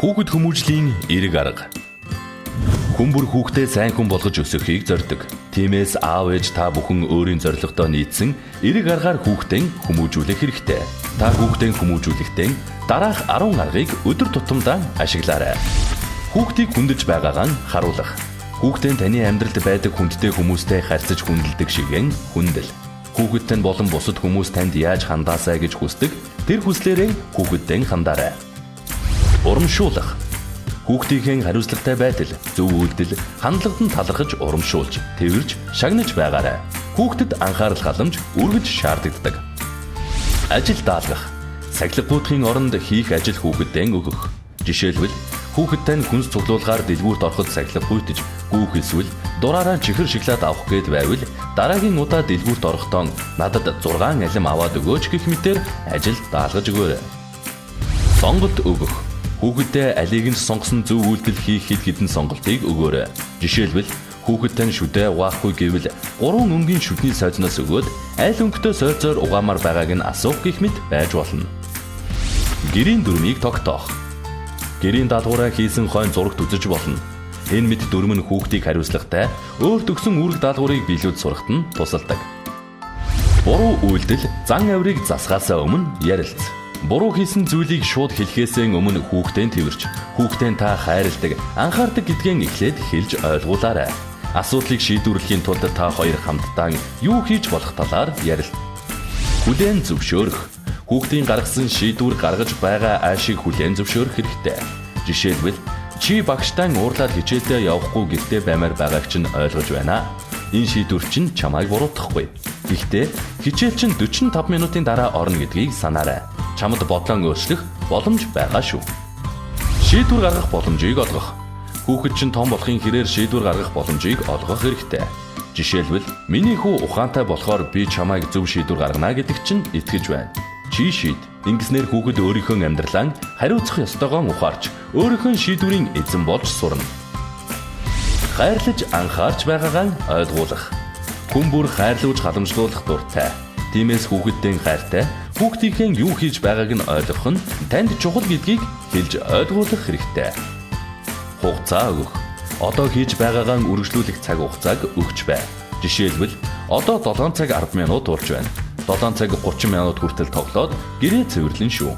Хүүхэд хүмүүжлийн эрг арга. Хүн бүр хүүхдээ сайн хүн болгож өсгөхийг зорддог. Тиймээс аав ээж та бүхэн өөрийн зорилгодоо нийцсэн эрг аргаар хүүхдээ хүмүүжүүлэх хэрэгтэй. Та хүүхдээ хүмүүжүүлэхдээ дараах 10 аргыг өдөр тутамдаа ашиглаарай. Хүүхдийг хүндэж байгаагаа харуулах. Хүүхдээ таны амьдралд байдаг хүндтэй хүмүүстэй харьцаж хүндэлдэг шигэн хүндэл. Хүүхэд тань болон бусад хүмүүс танд яаж хандаасаа гэж хүсдэг, тэр хүслээрээ хүүхэдтэй хандаарай. Урамшуулах. Хүүхдийн хариуцлагатай байдал, зөв үйлдэл, хандлагад нь талархаж урамшуулж, тэрвэрж, шагнаж байгаарай. Хүүхдэд анхаарал халамж үргэлж шаарддаг. Ажил даалгах. Сахилгуудын оронд хийх ажил хүүхэдтэй өгөх. Жишээлбэл хүүхэд тань хүнс цуглуулгаар дэлгүүрт ороход сахилга гуйтаж, гүүх эсвэл дураараа чихэр шоколад авах гээд байвал дараагийн удаа дэлгүүрт орохдоо надад 6 алим аваад өгөөч гэх мэтээр ажил даалгаж өгөөрэй. Сонголт өгөх. Хүүхэддээ алийг нь сонгосон зөв үйлдэл хийх хэд хэдэн сонголтыг өгөөрэй. Жишээлбэл хүүхэд тань шүдээ угаахгүй гэвэл 3 өнгийн шүдний сойзноос өгөөд аль өнгөтэй сойзоор угаамаар байгааг нь асуух гэх мэт байж болно. Гэрийн дүрмийг тогтоох. Гэрийн даалгавраа хийсэн хойно зурагт үзэж болно. Энэ мэт дүрм нь хүүхдийг хариуцлагатай, өөрт өгсөн үүрэг даалгаврыг биелүүлж сурахад нь тусалдаг. Буруу үйлдэл зан авирыг засахаасаа өмнө ярилц. Буруу хийсэн зүйлийг шууд хэлэхээсээ өмнө хүүхдээ тэрвэрч, хүүхдээ та хайрладаг, анхаардаг гэдгээ эхлээд хэлж ойлгуулаарай. Асуудлыг шийдвэрлэхийн тулд та хоёр хамтдаа юу хийж болох талаар ярил. Хүлээн зөвшөөрөх. Хүүхдийн гаргасан шийдвэр гаргаж байгаа аашийг хүлээн зөвшөөрөх хэрэгтэй. Жишээлбэл чи багштай уурлаад хичээлдээ явахгүй гэртээ баймаар байгааг чинь ойлгож байна. Энэ шийдвэр чинь чамайг буруутгахгүй. Гэхдээ хичээл чинь 45 минутын дараа орно гэдгийг санаарай. Чамд бодлон өөрчлөх боломж байгаа шүү. Шийдвэр гаргах боломжийг олгох. Хүүхэд чинь том болохын хэрээр шийдвэр гаргах боломжийг олгох хэрэгтэй. Жишээлбэл миний хүү ухаантай болохоор би чамайг зөв шийдвэр гаргана гэдэг чинь итгэж байна. Чи шийд. Ингэснээр хүүхэд өөрийнхөө амьдралаа хариуцах ёстойгоо ухаарч, өөрийнхөө шийдвэрийн эзэн болж сурна. Хайрлаж анхаарч байгаагаа ойлгуулах. Хүн бүр хайрлуулж халамжлуулах дуртай. Тиймээс хүүхэдтэй хайртай, хүүхдийнхээ юу хийж байгааг нь ойлгох нь танд чухал гэдгийг хэлж ойлгуулах хэрэгтэй. Хугацаа өгөх. Одоо хийж байгаагаа үргэлжлүүлэх цаг хугацааг өгч бай. Жишээлбэл одоо 7 цаг 10 минут урж байна. 7 цаг 30 минут хүртэл тоглоод гэрээ цэвэрлэн шүү.